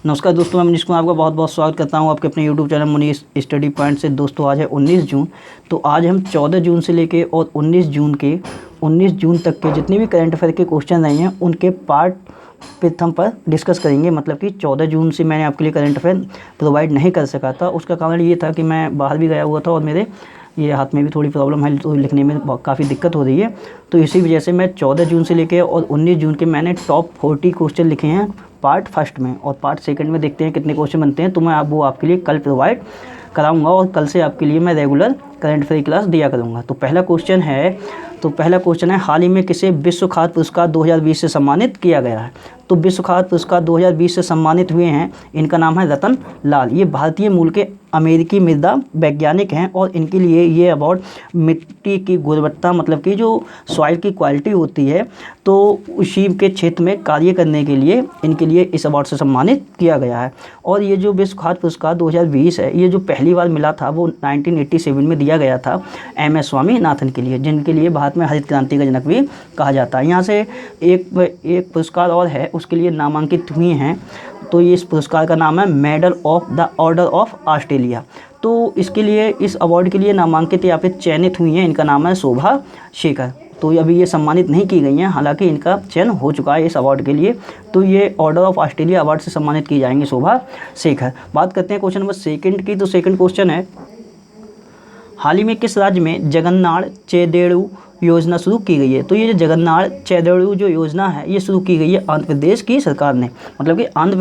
नमस्कार दोस्तों, मैं मनीष कुमार आपका बहुत बहुत स्वागत करता हूं आपके अपने YouTube channel Manish study point से। दोस्तों आज है 19 जून। तो आज हम 14 जून से लेके और 19 जून तक के जितने भी करंट अफेयर के क्वेश्चन आए हैं उनके पार्ट प्रथम पर डिस्कस करेंगे। मतलब कि 14 जून से मैंने आपके लिए करंट अफेयर प्रोवाइड नहीं कर सका था। उसका कारण ये था कि मैं बाहर भी गया हुआ था और मेरे ये हाथ में भी थोड़ी प्रॉब्लम है, तो लिखने में काफ़ी दिक्कत हो रही है। तो इसी वजह से मैं 14 जून से लेके और 19 जून के मैंने टॉप 40 क्वेश्चन लिखे हैं पार्ट फर्स्ट में, और पार्ट सेकंड में देखते हैं कितने क्वेश्चन बनते हैं। तो मैं वो आपके लिए कल प्रोवाइड कराऊंगा और कल से आपके लिए मैं रेगुलर करंट अफेयर क्लास दिया करूंगा। तो पहला क्वेश्चन है हाल ही में किसे विश्व खाद्य पुरस्कार 2020 से सम्मानित किया गया है। तो विश्व खाद्य पुरस्कार 2020 से सम्मानित हुए हैं, इनका नाम है रतन लाल। ये भारतीय मूल के अमेरिकी मृदा वैज्ञानिक हैं और इनके लिए ये अवार्ड मिट्टी की गुणवत्ता, मतलब कि जो सॉइल की क्वालिटी होती है, तो उसी के क्षेत्र में कार्य करने के लिए इनके लिए इस अवार्ड से सम्मानित किया गया है। और ये जो विश्व खाद्य पुरस्कार 2020 है, ये जो पहली बार मिला था वो 1987 में दिया गया था MS स्वामीनाथन के लिए, जिनके लिए भारत में हरित क्रांति का जनक भी कहा जाता है। यहाँ से एक पुरस्कार और है, उसके लिए नामांकित हुई हैं। तो ये इस पुरस्कार का नाम है medal of the order of Australia. तो इसके लिए, इस अवार्ड के लिए नामांकित या फिर चयनित हुई हैं, इनका नाम है शोभा शेखर। तो अभी ये सम्मानित नहीं की गई हैं, हालांकि इनका चयन हो चुका है इस अवार्ड के लिए। तो ये ऑर्डर ऑफ ऑस्ट्रेलिया अवार्ड से सम्मानित की जाएंगी शोभा शेखर। बात करते हैं क्वेश्चन नंबर सेकंड की। तो सेकंड क्वेश्चन है, हाल ही में किस राज्य में जगन्नाथ चेदेड़ू योजना शुरू की गई है। तो ये जो जगन्नाथ चेदेड़ू जो योजना है, ये शुरू की गई है आंध्र प्रदेश की सरकार ने। मतलब कि आंध्र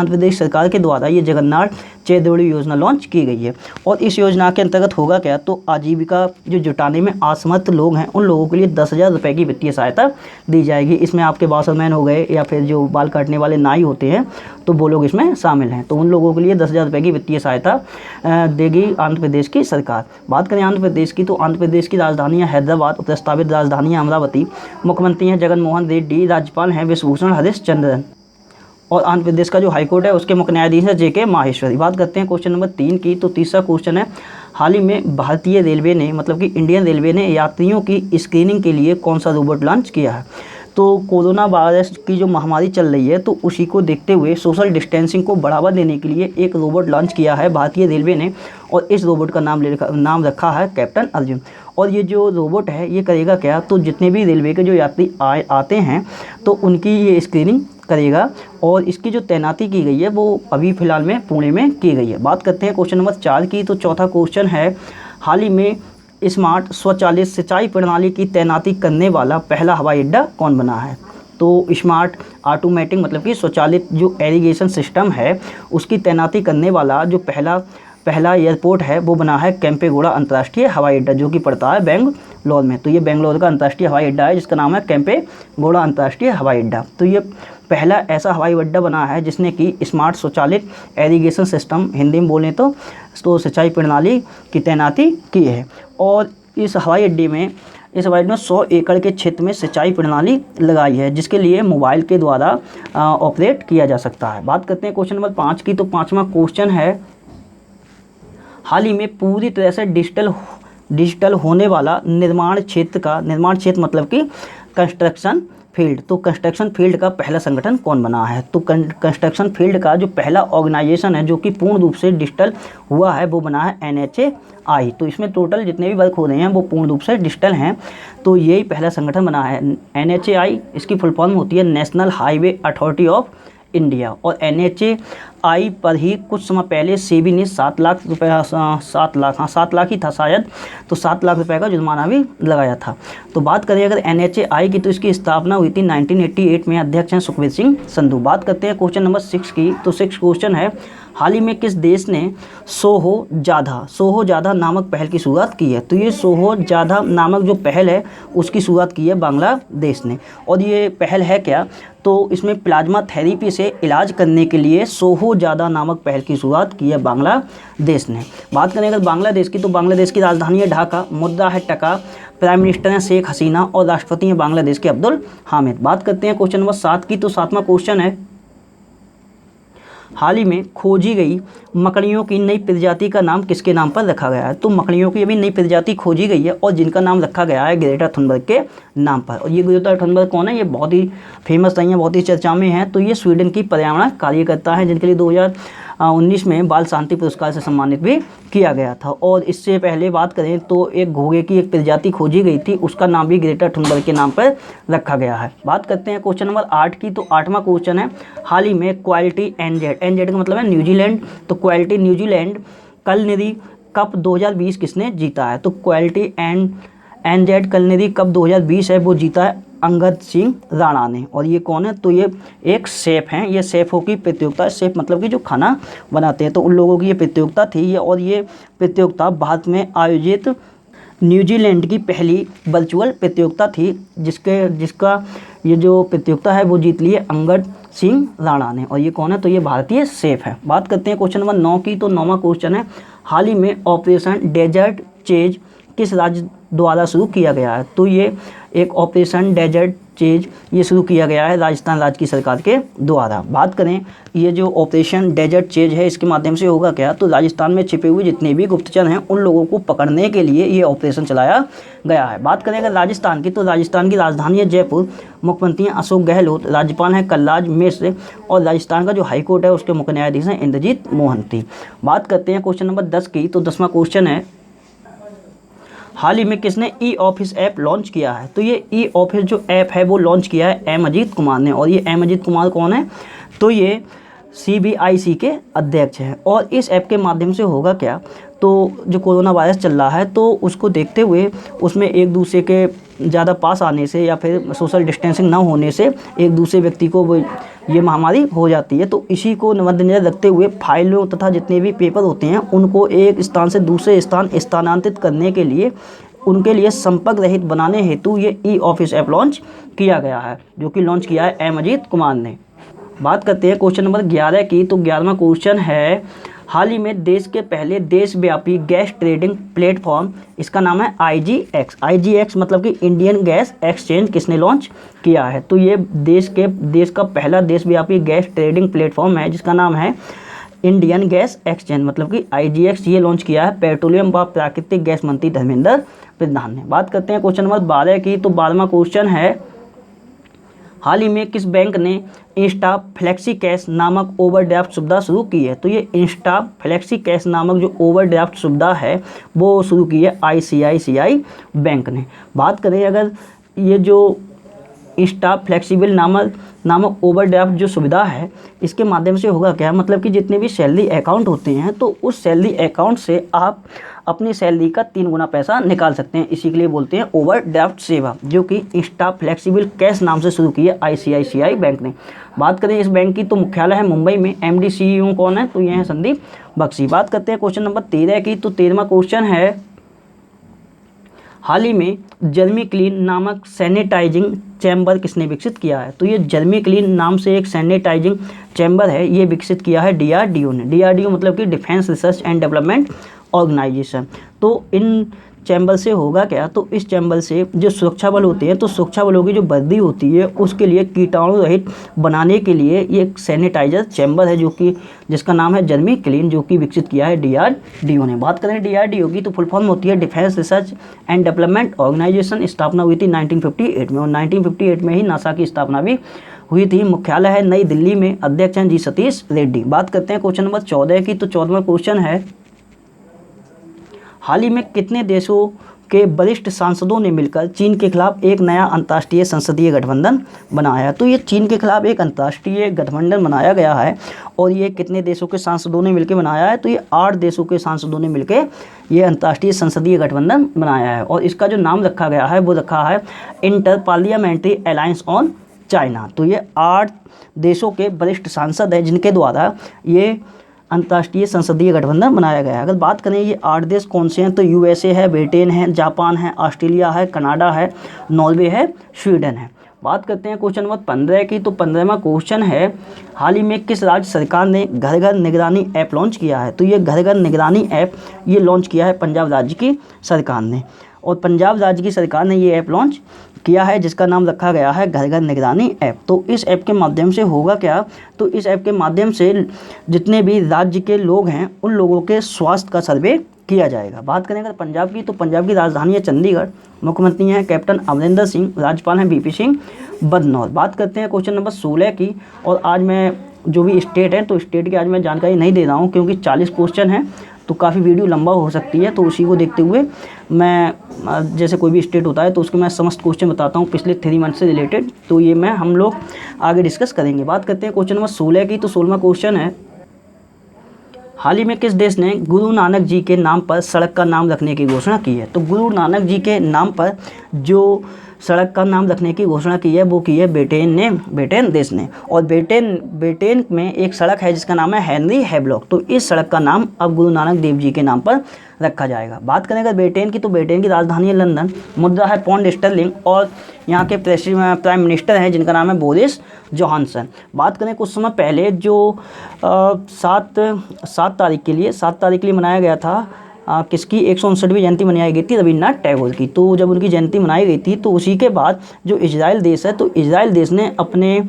प्रदेश सरकार के द्वारा ये जगन्नाथ चेदेड़ू योजना लॉन्च की गई है। और इस योजना के अंतर्गत होगा क्या, तो आजीविका जो जुटाने में असमर्थ लोग हैं उन लोगों के लिए 10,000 रुपये की वित्तीय सहायता दी जाएगी। इसमें आपके वाशरमैन हो गए या फिर जो बाल काटने वाले नाई होते हैं, तो वो लोग इसमें शामिल हैं। तो उन लोगों के लिए 10,000 रुपये की वित्तीय सहायता देगी आंध्र प्रदेश की सरकार। बात करें आंध्र प्रदेश की, तो आंध्र प्रदेश की राजधानी है हैदराबाद, प्रस्तावित राजधानी है अमरावती, मुख्यमंत्री हैं जगनमोहन रेड्डी, राज्यपाल हैं विश्वभूषण हरिश्चंद्रन, और आंध्र प्रदेश का जो हाईकोर्ट है उसके मुख्य न्यायाधीश है JK माहेश्वरी। बात करते हैं क्वेश्चन नंबर 3 की। तो तीसरा क्वेश्चन है, हाल ही में भारतीय रेलवे ने, मतलब कि इंडियन रेलवे ने यात्रियों की स्क्रीनिंग के लिए कौन सा रोबोट लॉन्च किया है। तो कोरोना वायरस की जो महामारी चल रही है, तो उसी को देखते हुए सोशल डिस्टेंसिंग को बढ़ावा देने के लिए एक रोबोट लॉन्च किया है भारतीय रेलवे ने, और इस रोबोट का नाम रखा है कैप्टन अर्जुन। और ये जो रोबोट है ये करेगा क्या, तो जितने भी रेलवे के जो यात्री आते हैं तो उनकी ये स्क्रीनिंग करेगा, और इसकी जो तैनाती की गई है वो अभी फ़िलहाल में पुणे में की गई है। बात करते हैं क्वेश्चन नंबर 4 की। तो चौथा क्वेश्चन है, हाल ही में स्मार्ट स्वचालित सिंचाई प्रणाली की तैनाती करने वाला पहला हवाई अड्डा कौन बना है। तो स्मार्ट ऑटोमेटिक, मतलब कि स्वचालित जो एरीगेशन सिस्टम है उसकी तैनाती करने वाला जो पहला एयरपोर्ट है वो बना है केम्पेगौड़ा अंतर्राष्ट्रीय हवाई अड्डा, जो कि पड़ता है बेंगलोर में। तो ये बेंगलोर का अंतर्राष्ट्रीय हवाई अड्डा है जिसका नाम है केम्पेगौड़ा अंतर्राष्ट्रीय हवाई अड्डा। तो ये पहला ऐसा हवाई अड्डा बना है जिसने कि स्मार्ट स्वचालित एरीगेशन सिस्टम, हिंदी में बोलें तो सिंचाई प्रणाली की तैनाती की है। और इस हवाई अड्डे में 100 एकड़ के क्षेत्र में सिंचाई प्रणाली लगाई है, जिसके लिए मोबाइल के द्वारा ऑपरेट किया जा सकता है। बात करते हैं क्वेश्चन नंबर 5 की। तो पाँचवा क्वेश्चन है, हाल ही में पूरी तरह से डिजिटल होने वाला निर्माण क्षेत्र मतलब कि कंस्ट्रक्शन फील्ड, तो कंस्ट्रक्शन फील्ड का पहला संगठन कौन बना है। तो कंस्ट्रक्शन फील्ड का जो पहला ऑर्गेनाइजेशन है जो कि पूर्ण रूप से डिजिटल हुआ है वो बना है NHAI। तो इसमें टोटल जितने भी वर्क हो रहे हैं वो पूर्ण रूप से डिजिटल हैं, तो यही पहला संगठन बना है NHAI। इसकी फुल फॉर्म होती है national highway authority of India. और NHAI पर ही कुछ समय पहले सेबी ने 7 लाख ही था शायद, तो 7 लाख रुपए का जुर्माना भी लगाया था। तो बात करें अगर NHAI की, तो इसकी स्थापना हुई थी 1988 में, अध्यक्ष हैं सुखबीर सिंह संधू। बात करते हैं क्वेश्चन नंबर 6 की। तो 6 क्वेश्चन है, हाल ही में किस देश ने सोहो जाधा नामक पहल की शुरुआत की है। तो ये सोहो जाधा नामक जो पहल है उसकी शुरुआत की है बांग्लादेश ने। और ये पहल है क्या, तो इसमें प्लाज्मा थेरेपी से इलाज करने के लिए सोहो जाधा नामक पहल की शुरुआत की है बांग्लादेश ने। बात करें अगर बांग्लादेश की, तो बांग्लादेश की राजधानी है ढाका, मुद्रा है टका, प्राइम मिनिस्टर हैं शेख हसीना, और राष्ट्रपति हैं बांग्लादेश के अब्दुल हामिद। बात करते हैं क्वेश्चन नंबर 7 की। तो 7वां क्वेश्चन है, हाल ही में खोजी गई मकड़ियों की नई प्रजाति का नाम किसके नाम पर रखा गया है? तो मकड़ियों की अभी नई प्रजाति खोजी गई है और जिनका नाम रखा गया है ग्रेटा थुनबर्ग के नाम पर। और ये ग्रेटा थुनबर्ग कौन है? ये बहुत ही फेमस रही हैं, बहुत ही चर्चा में है। तो ये स्वीडन की पर्यावरण कार्यकर्ता हैं जिनके लिए 2019 में बाल शांति पुरस्कार से सम्मानित भी किया गया था। और इससे पहले बात करें तो एक घोंघे की एक प्रजाति खोजी गई थी, उसका नाम भी ग्रेटा थुनबर्ग के नाम पर रखा गया है। बात करते हैं क्वेश्चन नंबर 8 की। तो 8वां क्वेश्चन है, हाल ही में क्वालिटी एनजेड, एनजेड का मतलब है न्यूजीलैंड, तो क्वालिटी न्यूजीलैंड कलनिधि कप 2020 किसने जीता है? तो क्वालिटी एनजेड कलनिधि कप 2020 है वो जीता है अंगद सिंह राणा ने। और ये कौन है? तो ये एक शेफ़ हैं, ये शेफ़ों की प्रतियोगिता, शेफ़ मतलब कि जो खाना बनाते हैं, तो उन लोगों की ये प्रतियोगिता थी ये। और ये प्रतियोगिता भारत में आयोजित न्यूजीलैंड की पहली वर्चुअल प्रतियोगिता थी जिसका ये जो प्रतियोगिता है वो जीत ली है अंगद सिंह राणा ने। और ये कौन है? तो ये भारतीय शेफ़ है। बात करते हैं क्वेश्चन नंबर 9 की। तो 9वां क्वेश्चन है, हाल ही में ऑपरेशन डेजर्ट चेज किस राज्य द्वारा शुरू किया गया है? तो ये एक ऑपरेशन डेजर्ट चेज ये शुरू किया गया है राजस्थान राज्य की सरकार के द्वारा। बात करें ये जो ऑपरेशन डेजर्ट चेज है इसके माध्यम से होगा क्या? तो राजस्थान में छिपे हुए जितने भी गुप्तचर हैं उन लोगों को पकड़ने के लिए ये ऑपरेशन चलाया गया है। बात करें अगर राजस्थान की, तो राजस्थान की राजधानी है जयपुर, मुख्यमंत्री हैं अशोक गहलोत, राज्यपाल हैं कलराज मिश्र और राजस्थान का जो हाईकोर्ट है उसके मुख्य न्यायाधीश हैं इंद्रजीत मोहंती। बात करते हैं क्वेश्चन नंबर 10 की। तो 10वां क्वेश्चन है, हाल ही में किसने ई ऑफिस ऐप लॉन्च किया है? तो ये ई ऑफिस जो ऐप है वो लॉन्च किया है एम अजीत कुमार ने। और ये एम अजीत कुमार कौन है? तो ये CBIC के अध्यक्ष हैं। और इस ऐप के माध्यम से होगा क्या? तो जो कोरोना वायरस चल रहा है तो उसको देखते हुए उसमें एक दूसरे के ज़्यादा पास आने से या फिर सोशल डिस्टेंसिंग ना होने से एक दूसरे व्यक्ति को ये महामारी हो जाती है। तो इसी को मद्देनजर रखते हुए फाइलों तथा जितने भी पेपर होते हैं उनको एक स्थान से दूसरे स्थान स्थानांतरित करने के लिए उनके लिए संपर्क रहित बनाने हेतु ये ई ऑफिस ऐप लॉन्च किया गया है, जो कि लॉन्च किया है एम अजीत कुमार ने। बात करते हैं क्वेश्चन नंबर 11 की। तो 11वां क्वेश्चन है, हाल ही में देश के पहले देशव्यापी गैस ट्रेडिंग प्लेटफॉर्म, इसका नाम है IGX मतलब कि इंडियन गैस एक्सचेंज, किसने लॉन्च किया है? तो ये देश का पहला देशव्यापी गैस ट्रेडिंग प्लेटफॉर्म है जिसका नाम है इंडियन गैस एक्सचेंज मतलब कि IGX, ये लॉन्च किया है पेट्रोलियम व प्राकृतिक गैस मंत्री धर्मेंद्र प्रधान ने। बात करते हैं क्वेश्चन नंबर 12 की। तो 12वां क्वेश्चन है, हाल ही में किस बैंक ने इंस्टा फ्लेक्सी कैश नामक ओवरड्राफ्ट सुविधा शुरू की है? तो ये इंस्टा फ्लेक्सी कैश नामक जो ओवरड्राफ्ट सुविधा है वो शुरू की है ICICI बैंक ने। बात करें अगर ये जो इंस्टा फ्लेक्सिबल नामक ओवरड्राफ्ट जो सुविधा है इसके माध्यम से होगा क्या? मतलब कि जितने भी सैलरी अकाउंट होते हैं तो उस सैलरी अकाउंट से आप अपनी सैलरी का 3 गुना पैसा निकाल सकते हैं। इसी के लिए बोलते हैं ओवरड्राफ्ट सेवा, जो कि इंस्टा फ्लेक्सिबल कैश नाम से शुरू की है ICICI बैंक ने। बात करें इस बैंक की तो मुख्यालय है मुंबई में। MD CEO कौन है? तो ये है संदीप बख्शी। बात करते हैं क्वेश्चन नंबर 13 की। तो 13वां क्वेश्चन है, हाल ही में जर्मी क्लीन नामक सैनिटाइजिंग चैम्बर किसने विकसित किया है? तो ये जर्मी क्लीन नाम से एक सैनिटाइजिंग चैम्बर है, ये विकसित किया है DRDO ने। DRDO मतलब कि defence research and development organisation. तो इन चैम्बर से होगा क्या? तो इस चैम्बर से जो सुरक्षा बल होते हैं तो सुरक्षा बलों की जो वर्दी होती है उसके लिए कीटाणु रहित बनाने के लिए ये एक सैनिटाइजर चैम्बर है जो कि जिसका नाम है जर्मी क्लीन, जो कि विकसित किया है DRDO ने। बात करें DRDO की तो फुल फॉर्म होती है defence research and development organisation. स्थापना हुई थी 1958 में और 1958 में ही नासा की स्थापना भी हुई थी। मुख्यालय है नई दिल्ली में। अध्यक्ष हैं जी सतीश रेड्डी। बात करते हैं क्वेश्चन नंबर 14 की। तो 14वां क्वेश्चन है, हाल ही में कितने देशों के वरिष्ठ सांसदों ने मिलकर चीन के खिलाफ एक नया अंतर्राष्ट्रीय संसदीय गठबंधन बनाया? तो ये चीन के खिलाफ एक अंतर्राष्ट्रीय गठबंधन बनाया गया है और ये कितने देशों के सांसदों ने मिलकर बनाया है? तो ये 8 देशों के सांसदों ने मिलकर ये अंतर्राष्ट्रीय संसदीय गठबंधन बनाया है। और इसका जो नाम रखा गया है वो रखा है inter parliamentary alliance on China. तो ये 8 देशों के वरिष्ठ सांसद हैं जिनके द्वारा ये अंतर्राष्ट्रीय संसदीय गठबंधन बनाया गया है। अगर बात करें ये 8 देश कौन से हैं तो USA है, ब्रिटेन है, जापान है, ऑस्ट्रेलिया है, कनाडा है, नॉर्वे है, स्वीडन है। बात करते हैं क्वेश्चन नंबर 15 की। तो 15वां क्वेश्चन है, हाल ही में किस राज्य सरकार ने घर घर निगरानी ऐप लॉन्च किया है? तो ये घर घर निगरानी ऐप ये लॉन्च किया है पंजाब राज्य की सरकार ने। और पंजाब राज्य की सरकार ने ये ऐप लॉन्च किया है जिसका नाम रखा गया है घर घर निगरानी ऐप। तो इस ऐप के माध्यम से होगा क्या, तो इस ऐप के माध्यम से जितने भी राज्य के लोग हैं उन लोगों के स्वास्थ्य का सर्वे किया जाएगा। बात करें अगर पंजाब की, तो पंजाब की राजधानी है चंडीगढ़, मुख्यमंत्री हैं कैप्टन अमरिंदर सिंह, राज्यपाल हैं वीपी सिंह बदनौर। बात करते हैं क्वेश्चन नंबर 16 की, और आज मैं जो भी स्टेट है तो स्टेट की आज मैं जानकारी नहीं दे रहा हूँ क्योंकि 40 क्वेश्चन हैं तो काफ़ी वीडियो लंबा हो सकती है, तो उसी को देखते हुए मैं जैसे कोई भी स्टेट होता है तो उसके मैं समस्त क्वेश्चन बताता हूँ पिछले 3 मंथ से रिलेटेड, तो ये मैं हम लोग आगे डिस्कस करेंगे। बात करते हैं क्वेश्चन नंबर 16 की, तो 16वां क्वेश्चन है, हाल ही में किस देश ने गुरु नानक जी के नाम पर सड़क का नाम रखने की घोषणा की है। तो गुरु नानक जी के नाम पर जो सड़क का नाम रखने की घोषणा की है वो की है ब्रिटेन देश ने। और ब्रिटेन में एक सड़क है जिसका नाम है हेनरी हैवलॉक। तो इस सड़क का नाम अब गुरु नानक देव जी के नाम पर रखा जाएगा। बात करें अगर ब्रिटेन की, तो ब्रिटेन की राजधानी है लंदन, मुद्रा है पौंड स्टर्लिंग, और यहाँ के प्राइम मिनिस्टर हैं जिनका नाम है बोरिस जॉनसन। बात करें कुछ समय पहले जो 7 तारीख के लिए मनाया गया था किसकी 159वीं जयंती मनाई गई थी, रविन्द्रनाथ टैगोर की। तो जब उनकी जयंती मनाई गई थी तो उसी के बाद जो इजराइल देश है, तो इजराइल देश ने अपने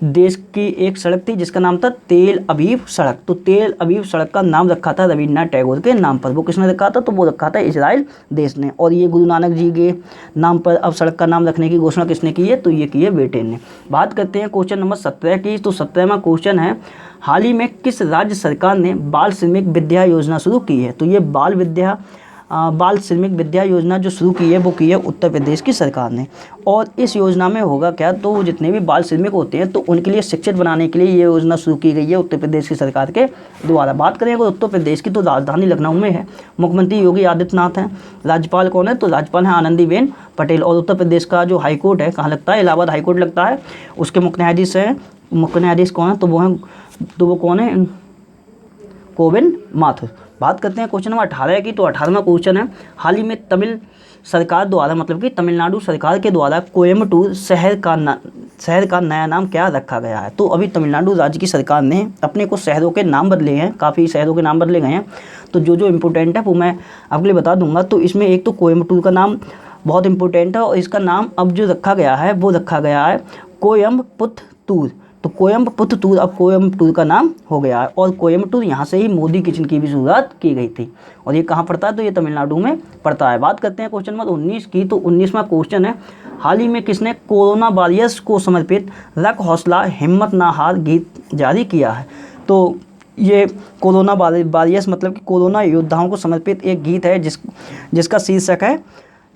देश की एक सड़क थी जिसका नाम था तेल अवीव सड़क। तो तेल अवीव सड़क का नाम रखा था रविन्द्रनाथ टैगोर के नाम पर। वो किसने रखा था, तो वो रखा था इजराइल देश ने। और ये गुरु नानक जी के नाम पर अब सड़क का नाम रखने की घोषणा किसने की है, तो ये की है ब्रिटेन ने। बात करते हैं क्वेश्चन नंबर 17 की, तो 17वां क्वेश्चन है, हाल ही में किस राज्य सरकार ने बाल श्रमिक विद्या योजना शुरू की है। तो ये बाल श्रमिक विद्या योजना जो शुरू की है वो की है उत्तर प्रदेश की सरकार ने। और इस योजना में होगा क्या, तो जितने भी बाल श्रमिक होते हैं तो उनके लिए शिक्षित बनाने के लिए ये योजना शुरू की गई है उत्तर प्रदेश की सरकार के द्वारा। बात करें अगर उत्तर प्रदेश की, तो राजधानी लखनऊ में है, मुख्यमंत्री योगी आदित्यनाथ हैं, राज्यपाल कौन है, तो राज्यपाल हैं आनंदीबेन पटेल। और उत्तर प्रदेश का जो हाईकोर्ट है कहाँ लगता है, इलाहाबाद हाईकोर्ट लगता है। उसके मुख्य न्यायाधीश कौन है, तो वो कौन है, गोविंद माथुर। बात करते हैं क्वेश्चन नंबर 18 की, तो 18वां क्वेश्चन है, हाल ही में तमिल सरकार द्वारा मतलब कि तमिलनाडु सरकार के द्वारा कोयम्बटूर शहर का नया नाम क्या रखा गया है। तो अभी तमिलनाडु राज्य की सरकार ने अपने कुछ शहरों के नाम बदले हैं, काफ़ी शहरों के नाम बदले गए हैं। तो जो इम्पोर्टेंट है वो मैं आपके लिए बता दूंगा। तो इसमें एक तो कोयम्बटूर का नाम बहुत इंपॉर्टेंट है, और इसका नाम अब जो रखा गया है वो रखा गया है कोयम्बटूर। तो कोयम्बटूर अब कोयम्बटूर का नाम हो गया है। और कोयम्बटूर यहाँ से ही मोदी किचन की भी शुरुआत की गई थी, और ये कहाँ पड़ता है, तो ये तमिलनाडु में पड़ता है। बात करते हैं क्वेश्चन नंबर 19 की, तो 19वां क्वेश्चन है, हाल ही में किसने कोरोना वॉरियर्स को समर्पित रख हौसला हिम्मत ना हार गीत जारी किया है। तो ये कोरोना वॉरियर्स मतलब कि कोरोना योद्धाओं को समर्पित एक गीत है जिसका शीर्षक है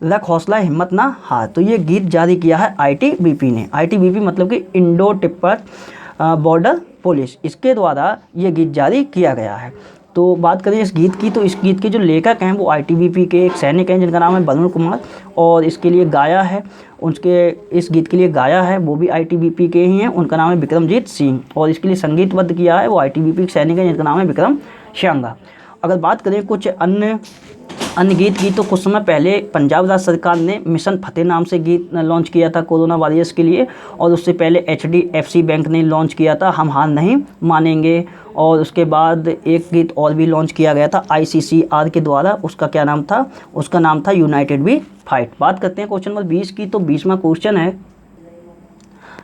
रख हौसला हिम्मत ना हार। तो ये गीत जारी किया है आईटीबीपी ने। आईटीबीपी मतलब कि इंडो तिब्बत बॉर्डर पुलिस, इसके द्वारा ये गीत जारी किया गया है। तो बात करें इस गीत की, तो इस गीत के जो लेखक हैं वो आईटीबीपी के एक सैनिक हैं जिनका नाम है वरुण कुमार, और इसके लिए गाया है इस गीत के लिए गाया है वो भी आईटीबीपी के ही हैं, उनका नाम है विक्रमजीत सिंह। और इसके लिए संगीतबद्ध किया है वो आईटीबीपी के सैनिक हैं जिनका नाम है विक्रम श्यांगा। अगर बात करें कुछ अन्य गीत की, तो कुछ समय पहले पंजाब राज्य सरकार ने मिशन फतेह नाम से गीत लॉन्च किया था कोरोना वॉरियर्स के लिए, और उससे पहले HDFC बैंक ने लॉन्च किया था हम हार नहीं मानेंगे। और उसके बाद एक गीत और भी लॉन्च किया गया था ICCR के द्वारा, उसका क्या नाम था, उसका नाम था यूनाइटेड वी फाइट। बात करते हैं क्वेश्चन नंबर 20 की, तो 20वां क्वेश्चन है,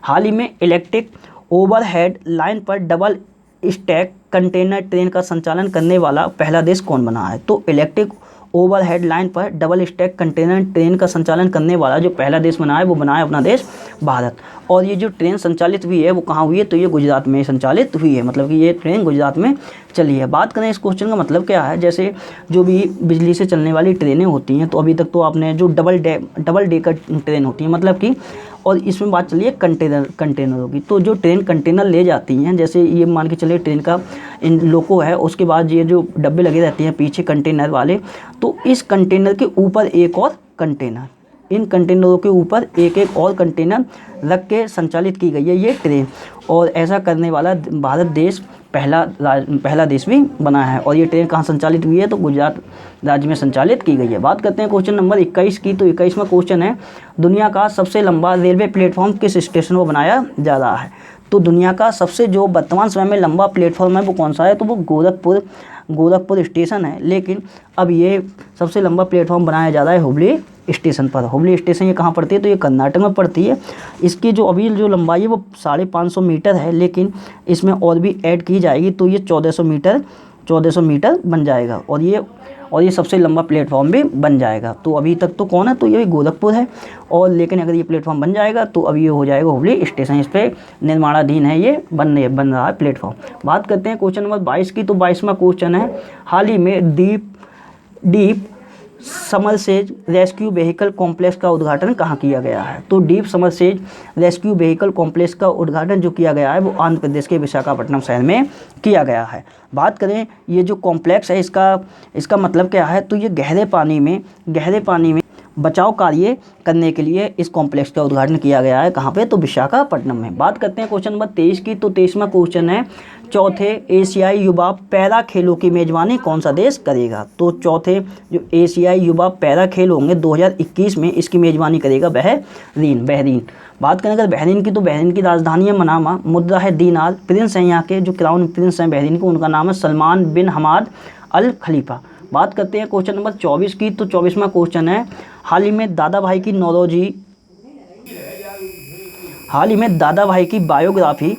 हाल ही में इलेक्ट्रिक ओवरहेड लाइन पर डबल स्टैक कंटेनर ट्रेन का संचालन करने वाला पहला देश कौन बना है। तो इलेक्ट्रिक ओवरहेड लाइन पर डबल स्टैक कंटेनर ट्रेन का संचालन करने वाला जो पहला देश बना है वो बना है अपना देश भारत। और ये जो ट्रेन संचालित हुई है वो कहाँ हुई है, तो ये गुजरात में संचालित हुई है, मतलब कि ये ट्रेन गुजरात में चली है। बात करें इस क्वेश्चन का मतलब क्या है, जैसे जो भी बिजली से चलने वाली ट्रेनें होती हैं, तो अभी तक तो आपने जो डबल डेकर ट्रेन होती है मतलब कि, और इसमें बात चलिए कंटेनरों की, तो जो ट्रेन कंटेनर ले जाती हैं, जैसे ये मान के चलिए ट्रेन का इन लोको है, उसके बाद ये जो डब्बे लगे रहते हैं पीछे कंटेनर वाले, तो इस कंटेनर के ऊपर एक और कंटेनर, इन कंटेनरों के ऊपर एक और कंटेनर रख के संचालित की गई है ये ट्रेन। और ऐसा करने वाला भारत देश पहला देश भी बना है। और ये ट्रेन कहाँ संचालित हुई है, तो गुजरात राज्य में संचालित की गई है। बात करते हैं क्वेश्चन नंबर 21 की, तो 21वां क्वेश्चन है, दुनिया का सबसे लंबा रेलवे प्लेटफॉर्म किस स्टेशन पर बनाया जा रहा है। तो दुनिया का सबसे जो वर्तमान समय में लंबा प्लेटफॉर्म है वो कौन सा है, तो वो गोरखपुर स्टेशन है। लेकिन अब ये सबसे लंबा प्लेटफॉर्म बनाया जा रहा है हुबली स्टेशन पर। हुबली स्टेशन ये कहाँ पड़ती है, तो ये कर्नाटक में पड़ती है। इसकी जो अभी जो लंबाई है वो 550 मीटर है, लेकिन इसमें और भी ऐड की जाएगी तो ये 1400 मीटर बन जाएगा और ये सबसे लंबा प्लेटफॉर्म भी बन जाएगा। तो अभी तक तो कौन है, तो ये गोरखपुर है। और लेकिन अगर ये प्लेटफॉर्म बन जाएगा तो अभी ये हो जाएगा हुबली स्टेशन। इस पर निर्माणाधीन है, ये बन रहा है प्लेटफॉर्म। बात करते हैं क्वेश्चन नंबर 22 की। तो 22वां क्वेश्चन है, हाल ही में डीप समरसेज रेस्क्यू व्हीकल कॉम्प्लेक्स का उद्घाटन कहाँ किया गया है। तो डीप समरसेज रेस्क्यू व्हीकल कॉम्प्लेक्स का उद्घाटन जो किया गया है वो आंध्र प्रदेश के विशाखापट्टनम शहर में किया गया है। बात करें ये जो कॉम्प्लेक्स है इसका मतलब क्या है, तो ये गहरे पानी में बचाव कार्य करने के लिए इस कॉम्प्लेक्स का उद्घाटन किया गया है। कहाँ पे, तो विशाखापट्टनम में। बात करते हैं क्वेश्चन नंबर 23 की। तो 23वां क्वेश्चन है, चौथे एशियाई युवा पैरा खेलों की मेजबानी कौन सा देश करेगा। तो चौथे जो एशियाई युवा पैरा खेल होंगे 2021 में, इसकी मेजबानी करेगा बहरीन। बात करें अगर बहरीन की, तो बहरीन की राजधानी है मनामा, मुद्रा है दीनार, प्रिंस हैं यहाँ के जो क्राउन प्रिंस हैं बहरीन के, उनका नाम है सलमान बिन हमाद अल खलीफा। बात करते हैं क्वेश्चन नंबर 24 की। तो 24वां क्वेश्चन है, हाल ही में दादा भाई की बायोग्राफी,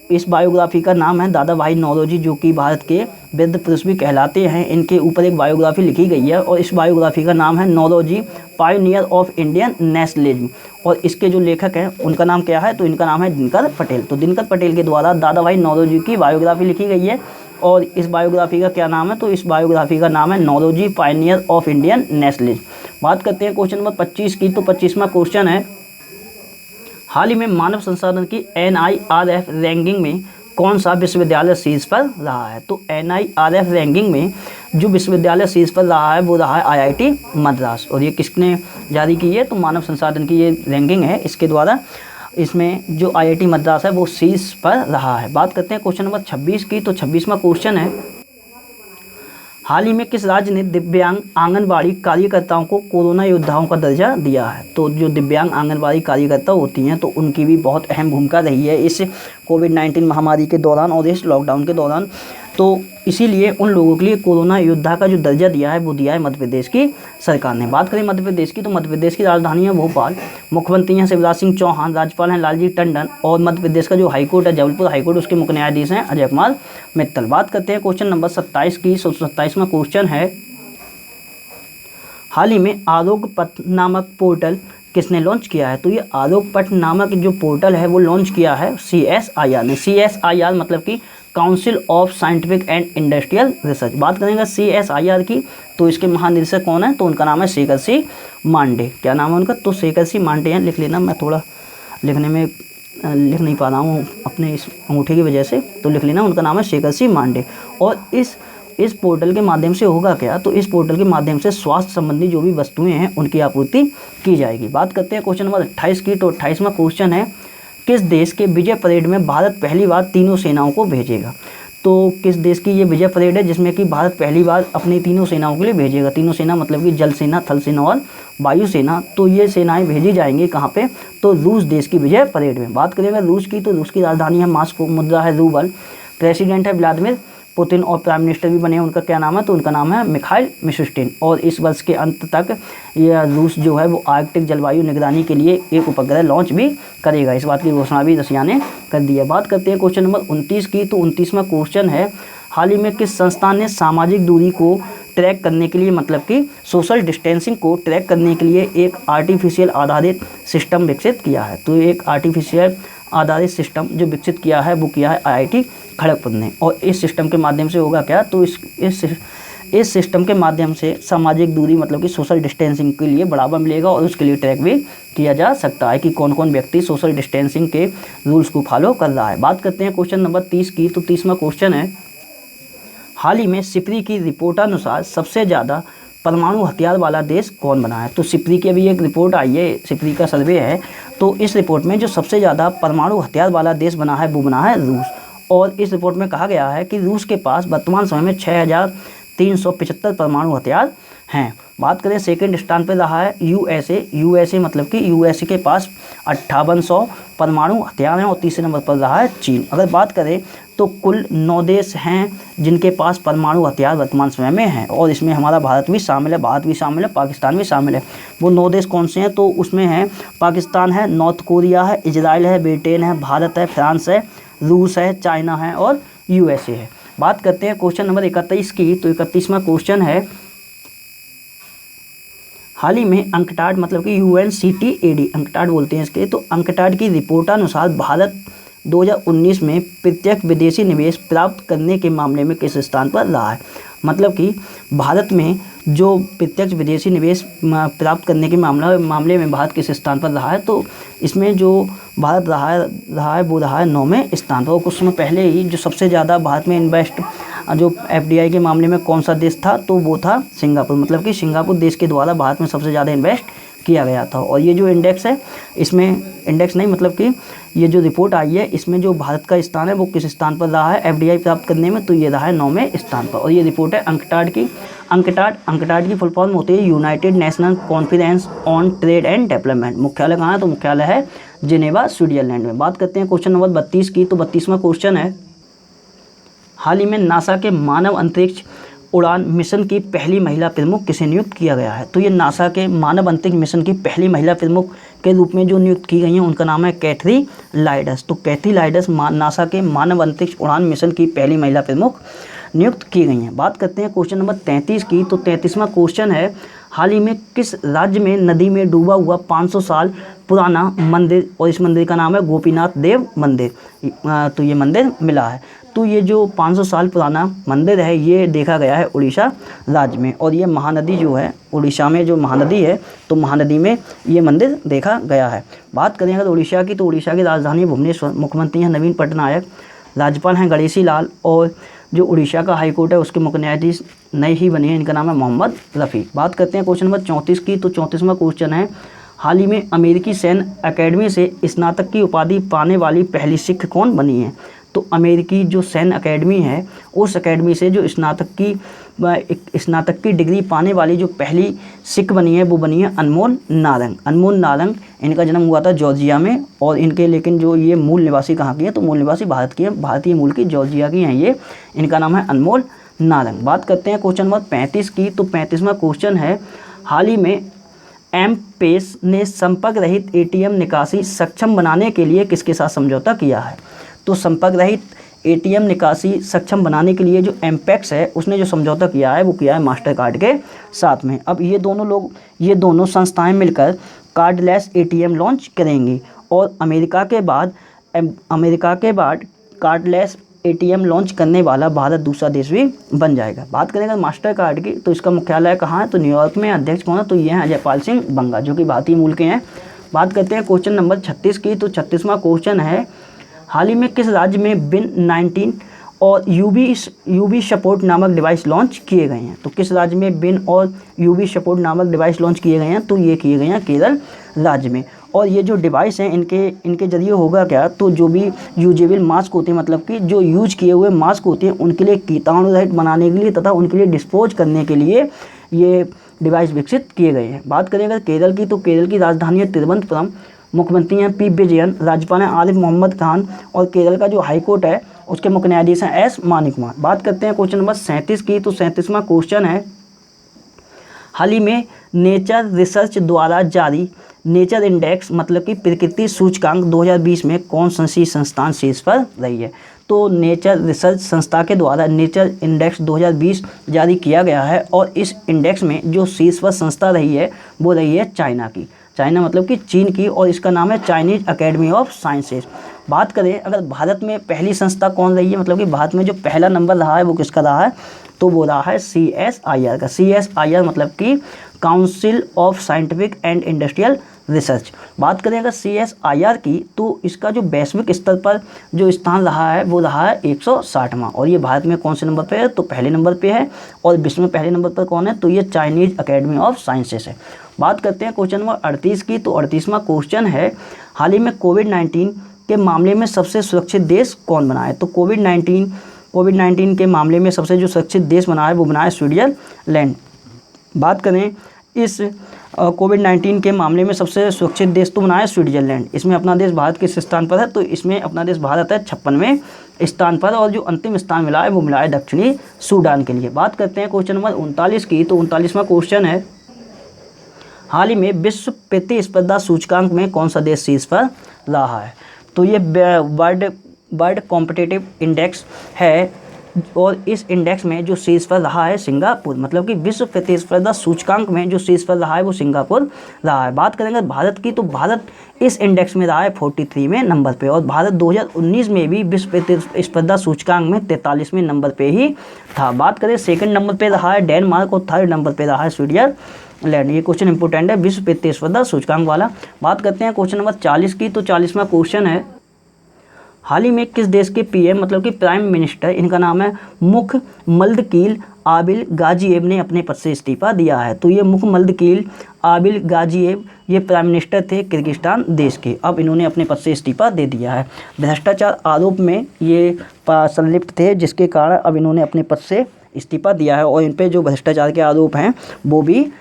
इस बायोग्राफी का नाम है दादा भाई नौरोजी, जो कि भारत के वृद्ध पुरुष भी कहलाते हैं। इनके ऊपर एक बायोग्राफी लिखी गई है और इस बायोग्राफी का नाम है Naoroji pioneer of Indian nationalism. और इसके जो लेखक हैं उनका नाम क्या है, तो इनका नाम है दिनकर पटेल। तो दिनकर पटेल के द्वारा दादा भाई नौरोजी की बायोग्राफी लिखी गई है और इस बायोग्राफी का क्या नाम है, तो इस बायोग्राफी का नाम है Naoroji pioneer of Indian nationalism. बात करते हैं क्वेश्चन नंबर 25 की। तो 25वां क्वेश्चन है, हाल ही में मानव संसाधन की NIRF रैंकिंग में कौन सा विश्वविद्यालय शीर्ष पर रहा है। तो NIRF रैंकिंग में जो विश्वविद्यालय शीर्ष पर रहा है वो रहा है IIT मद्रास। और ये किसने जारी की है, तो मानव संसाधन की ये रैंकिंग है, इसके द्वारा इसमें जो IIT मद्रास है वो शीर्ष पर रहा है। बात करते हैं क्वेश्चन नंबर 26 की। तो 26वां क्वेश्चन है, हाल ही में किस राज्य ने दिव्यांग आंगनबाड़ी कार्यकर्ताओं को कोरोना योद्धाओं का दर्जा दिया है। तो जो दिव्यांग आंगनबाड़ी कार्यकर्ता होती हैं तो उनकी भी बहुत अहम भूमिका रही है इस कोविड-19 महामारी के दौरान और इस लॉकडाउन के दौरान। तो इसीलिए उन लोगों के लिए कोरोना योद्धा का जो दर्जा दिया है वो दिया है मध्य प्रदेश की सरकार ने। बात करें मध्य प्रदेश की, तो मध्य प्रदेश की राजधानी है भोपाल, मुख्यमंत्री हैं शिवराज सिंह चौहान, राज्यपाल हैं लालजी टंडन और मध्य प्रदेश का जो हाईकोर्ट है जबलपुर हाईकोर्ट, उसके मुख्य न्यायाधीश हैं अजय कुमार मित्तल। बात करते हैं क्वेश्चन नंबर 27 की। 27वां क्वेश्चन है, हाल ही में आरोग्य पथ नामक पोर्टल किसने लॉन्च किया है। तो ये आरोग्य पथ नामक जो पोर्टल है वो लॉन्च किया है CSIR ने। CSIR मतलब कि council of scientific and industrial research. बात करेंगे CSIR की, तो इसके महानिदेशक कौन है, तो उनका नाम है शेखर सिंह मांडे। क्या नाम है उनका, तो शेखर सिंह मांडे हैं। लिख लेना, मैं थोड़ा लिखने में लिख नहीं पा रहा हूँ अपने इस अंगूठे की वजह से, तो लिख लेना उनका नाम है शेखर सिंह मांडे। और इस पोर्टल के माध्यम से होगा क्या, तो इस पोर्टल के माध्यम से स्वास्थ्य संबंधी जो भी वस्तुएं हैं उनकी आपूर्ति की जाएगी। बात करते हैं क्वेश्चन नंबर 28 की। तो 28वां क्वेश्चन है, किस देश के विजय परेड में भारत पहली बार तीनों सेनाओं को भेजेगा। तो किस देश की ये विजय परेड है जिसमें कि भारत पहली बार अपनी तीनों सेनाओं के लिए भेजेगा। तीनों सेना मतलब कि जल सेना, थल सेना और वायु सेना। तो ये सेनाएं भेजी जाएंगी कहाँ पे, तो रूस देश की विजय परेड में। बात करेंगे रूस की, तो रूस की राजधानी है मास्को, मुद्रा है रूबल, प्रेसिडेंट है व्लादिमीर पुतिन और प्राइम मिनिस्टर भी बने हैं, उनका क्या नाम है, तो उनका नाम है मिखाइल मिशुस्टिन। और इस वर्ष के अंत तक यह रूस जो है वो आर्कटिक जलवायु निगरानी के लिए एक उपग्रह लॉन्च भी करेगा। इस बात की घोषणा भी रशिया ने कर दी है। बात करते हैं क्वेश्चन नंबर 29 की। तो 29वां क्वेश्चन है, हाल ही में किस संस्थान ने सामाजिक दूरी को ट्रैक करने के लिए मतलब कि सोशल डिस्टेंसिंग को ट्रैक करने के लिए एक आर्टिफिशियल आधारित सिस्टम विकसित किया है। तो एक आर्टिफिशियल आधारित सिस्टम जो विकसित किया है वो किया है IIT खड़गपुर ने। और इस सिस्टम के माध्यम से होगा क्या, तो इस सिस्टम के माध्यम से सामाजिक दूरी मतलब कि सोशल डिस्टेंसिंग के लिए बढ़ावा मिलेगा और उसके लिए ट्रैक भी किया जा सकता है कि कौन कौन व्यक्ति सोशल डिस्टेंसिंग के रूल्स को फॉलो कर रहा है। बात करते हैं क्वेश्चन नंबर 30 की। तो 30वां क्वेश्चन है, हाल ही में सिप्री की रिपोर्ट अनुसार सबसे ज़्यादा परमाणु हथियार वाला देश कौन बना है। तो सिप्री की अभी एक रिपोर्ट आई है, सिप्री का सर्वे है, तो इस रिपोर्ट में जो सबसे ज़्यादा परमाणु हथियार वाला देश बना है वो बना है रूस। और इस रिपोर्ट में कहा गया है कि रूस के पास वर्तमान समय में 6375 परमाणु हथियार हैं। बात करें सेकंड स्थान पर रहा है यूएसए मतलब कि यूएसए के पास 5800 परमाणु हथियार हैं और तीसरे नंबर पर रहा है चीन। अगर बात करें तो कुल 9 देश हैं जिनके पास परमाणु हथियार वर्तमान समय में हैं और इसमें हमारा भारत भी शामिल है, पाकिस्तान भी शामिल है। वो 9 देश कौन से हैं? तो उसमें हैं पाकिस्तान है, नॉर्थ कोरिया है, इजराइल है, ब्रिटेन है, भारत है, फ्रांस है, रूस है, चाइना है और यूएसए है। बात करते हैं क्वेश्चन नंबर 31 की। तो 31वां क्वेश्चन है, हाल ही में अंकटाड मतलब कि UNCTAD अंकटाड बोलते हैं इसके, तो अंकटाड की रिपोर्टानुसार भारत 2019 में प्रत्यक्ष विदेशी निवेश प्राप्त करने के मामले में किस स्थान पर रहा है? मतलब कि भारत में जो प्रत्यक्ष विदेशी निवेश प्राप्त करने के मामले में भारत किस स्थान पर रहा है? तो इसमें जो भारत रहा है वो रहा है 9वें स्थान पर। और कुछ समय पहले ही जो सबसे ज़्यादा भारत में इन्वेस्ट जो FDI के मामले में कौन सा देश था? तो वो था सिंगापुर। मतलब कि सिंगापुर देश के द्वारा भारत में सबसे ज़्यादा इन्वेस्ट किया गया था। और ये जो इंडेक्स है, इसमें इंडेक्स नहीं मतलब कि ये जो रिपोर्ट आई है इसमें जो भारत का स्थान है वो किस स्थान पर रहा है FDI प्राप्त करने में? तो ये रहा है 9वें स्थान पर। और ये रिपोर्ट है अंकटाड की। अंकटाड की फुल फॉर्म होती है United national conference on trade and development. मुख्यालय कहाँ है? तो मुख्यालय है जिनेवा, स्विट्जरलैंड में। बात करते हैं क्वेश्चन नंबर 32 की। तो 32वां क्वेश्चन है, हाल ही में नासा के मानव अंतरिक्ष उड़ान मिशन की पहली महिला प्रमुख किसे नियुक्त किया गया है? तो ये नासा के मानव अंतरिक्ष मिशन की पहली महिला प्रमुख के रूप में जो नियुक्त की गई हैं उनका नाम है कैथरी लाइडस। तो कैथरी लाइडस नासा के मानव अंतरिक्ष उड़ान मिशन की पहली महिला प्रमुख नियुक्त की गई हैं। बात करते हैं क्वेश्चन नंबर 33 की। तो 33वां क्वेश्चन है, हाल ही में किस राज्य में नदी में डूबा हुआ 500 साल पुराना मंदिर, और इस मंदिर का नाम है गोपीनाथ देव मंदिर, तो ये मंदिर मिला है। तो ये जो 500 साल पुराना मंदिर है ये देखा गया है उड़ीसा राज्य में। और ये महानदी जो है उड़ीसा में जो महानदी है, तो महानदी में ये मंदिर देखा गया है। बात करें अगर उड़ीसा की, तो उड़ीसा की राजधानी भुवनेश्वर, मुख्यमंत्री हैं नवीन पटनायक, राज्यपाल हैं गणेशी लाल और जो उड़ीसा का हाईकोर्ट है उसके मुख्य न्यायाधीश नए ही बने हैं, इनका नाम है मोहम्मद रफ़ी। बात करते हैं क्वेश्चन नंबर 34 की। तो 34वां क्वेश्चन है, हाल ही में अमेरिकी सैन्य अकेडमी से स्नातक की उपाधि पाने वाली पहली सिख कौन बनी है? तो अमेरिकी जो सैन्य अकेडमी है उस अकेडमी से जो स्नातक की डिग्री पाने वाली जो पहली सिख बनी है वो बनी है अनमोल नारंग। अनमोल नारंग, इनका जन्म हुआ था जॉर्जिया में और इनके लेकिन जो ये मूल निवासी कहाँ की है? तो मूल निवासी भारत की है, भारतीय मूल की जॉर्जिया की हैं ये। इनका नाम है अनमोल नारंग। बात करते हैं क्वेश्चन नंबर 35 की। तो 35वां क्वेश्चन है, हाल ही में एम-पेस ने संपर्क रहित ATM निकासी सक्षम बनाने के लिए किसके साथ समझौता किया है? तो संपर्क रहित ATM निकासी सक्षम बनाने के लिए जो एम-पेक्स है उसने जो समझौता किया है वो किया है मास्टर कार्ड के साथ में। अब ये दोनों संस्थाएं मिलकर कार्डलेस ATM लॉन्च करेंगी और अमेरिका के बाद कार्डलेस ATM लॉन्च करने वाला भारत दूसरा देश भी बन जाएगा। बात करें अगर मास्टर कार्ड की, तो इसका मुख्यालय कहाँ है? तो न्यूयॉर्क में। अध्यक्ष कौन है? तो ये हैं अजयपाल सिंह बंगा जो कि भारतीय मूल के हैं। बात करते हैं क्वेश्चन नंबर 36 की। तो 36वां क्वेश्चन है, हाल ही में किस राज्य में बिन 19 और UV सपोर्ट नामक डिवाइस लॉन्च किए गए हैं? तो किस राज्य में बिन और UV सपोर्ट नामक डिवाइस लॉन्च किए गए हैं? तो ये किए गए हैं केरल राज्य में। और ये जो डिवाइस हैं इनके जरिए होगा क्या? तो जो भी यूजेबल मास्क होते हैं, मतलब कि जो यूज किए हुए मास्क होते हैं उनके लिए कीटाणु रहित बनाने के लिए तथा उनके लिए डिस्पोज करने के लिए ये डिवाइस विकसित किए गए हैं। बात करें अगर केरल की, तो केरल की राजधानी है तिरुवनंतपुरम, मुख्यमंत्री हैं P विजयन, राज्यपाल हैं आरिफ मोहम्मद खान और केरल का जो हाईकोर्ट है उसके मुख्य न्यायाधीश हैं S मानिकमार। बात करते हैं क्वेश्चन नंबर 37 की। तो 37वां क्वेश्चन है, हाल ही में नेचर रिसर्च द्वारा जारी नेचर इंडेक्स मतलब कि प्रकृति सूचकांक 2020 में कौन सी संस्थान शीर्ष पर रही है? तो नेचर रिसर्च संस्था के द्वारा नेचर इंडेक्स 2020 जारी किया गया है और इस इंडेक्स में जो शीर्ष पर संस्था रही है वो रही है चाइना की। चाइना मतलब कि चीन की, और इसका नाम है चाइनीज अकेडमी ऑफ साइंसेज। बात करें अगर भारत में पहली संस्था कौन रही है, मतलब कि भारत में जो पहला नंबर रहा है वो किसका रहा है? तो वो रहा है CSIR का। CSIR मतलब कि council of scientific and industrial research. बात करें अगर CSIR की, तो इसका जो वैश्विक स्तर पर जो स्थान रहा है वो रहा है 160वां। और ये भारत में कौन से नंबर पे है? तो पहले नंबर पे है। और विश्व में पहले नंबर पर कौन है? तो ये चाइनीज अकेडमी ऑफ साइंसेस है। बात करते हैं क्वेश्चन नंबर 38 की। तो 38वां क्वेश्चन है, हाल ही में कोविड-19 के मामले में सबसे सुरक्षित देश कौन बना है? तो कोविड-19 के मामले में सबसे जो सुरक्षित देश बना है वो बना है स्विट्जरलैंड। बात करें इस कोविड-19 के मामले में सबसे सुरक्षित देश तो बना है स्विट्ज़रलैंड। इसमें अपना देश भारत किस स्थान पर है, तो इसमें अपना देश भारत है 56वें स्थान पर, और जो अंतिम स्थान मिला है वो मिला है दक्षिणी सूडान के लिए। बात करते हैं क्वेश्चन नंबर 39 की, तो 39वां क्वेश्चन है, हाल ही में विश्व प्रतिस्पर्धा सूचकांक में कौन सा देश शीर्ष पर रहा है। तो ये वर्ल्ड कॉम्पिटिटिव इंडेक्स है, और इस इंडेक्स में जो शीर्ष पर रहा है सिंगापुर, मतलब कि विश्व प्रतिस्पर्धा सूचकांक में जो शीर्ष पर रहा है वो सिंगापुर रहा है। बात करेंगे भारत की, तो भारत इस इंडेक्स में रहा है 43वें नंबर पे, और भारत 2019 में भी विश्व प्रतिस्पर्धा सूचकांक में 43वें नंबर पे ही था। बात करें सेकंड नंबर पे रहा है डेनमार्क, और थर्ड नंबर पे रहा है स्विट्जरलैंड। ये क्वेश्चन इंपॉर्टेंट है विश्व प्रतिस्पर्धा सूचकांक वाला। बात करते हैं क्वेश्चन नंबर 40 की, तो 40वां क्वेश्चन है, हाल ही में किस देश के पीएम, मतलब कि प्राइम मिनिस्टर, इनका नाम है मुखम्मदकील आबिल गाजिएव, ने अपने पद से इस्तीफा दिया है। तो ये मुखम्मदकील आबिल गाजिएव ये प्राइम मिनिस्टर थे किर्गिस्तान देश के, अब इन्होंने अपने पद से इस्तीफा दे दिया है। भ्रष्टाचार आरोप में ये संलिप्त थे, जिसके कारण अब इन्होंने अपने पद से इस्तीफा दिया है, और इन पर जो भ्रष्टाचार के आरोप हैं वो भी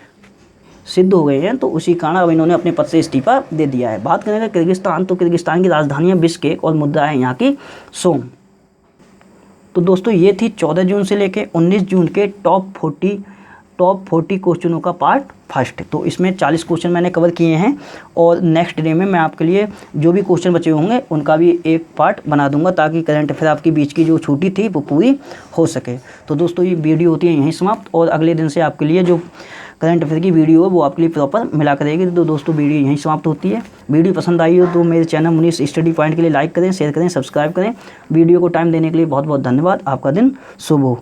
सिद्ध हो गए हैं, तो उसी कारण अब इन्होंने अपने पद से इस्तीफा दे दिया है। बात करेंगे किर्गिस्तान, तो किर्गिस्तान की राजधानी है बिश्केक, और मुद्रा है यहाँ की सोम। तो दोस्तों ये थी 14 जून से लेके 19 जून के टॉप 40 क्वेश्चनों का पार्ट फर्स्ट। तो इसमें 40 क्वेश्चन मैंने कवर किए हैं, और नेक्स्ट डे में मैं आपके लिए जो भी क्वेश्चन बचे होंगे उनका भी एक पार्ट बना दूंगा, ताकि करंट अफेयर आपकी बीच की जो छुट्टी थी वो पूरी हो सके। तो दोस्तों ये वीडियो होती है यहीं समाप्त, और अगले दिन से आपके लिए जो करंट अफेयर की वीडियो है वो आपके लिए प्रॉपर मिला करेगी। तो दोस्तों वीडियो यहीं समाप्त होती है। वीडियो पसंद आई हो तो मेरे चैनल मुनीष स्टडी पॉइंट के लिए लाइक करें, शेयर करें, सब्सक्राइब करें। वीडियो को टाइम देने के लिए बहुत बहुत धन्यवाद। आपका दिन शुभ हो।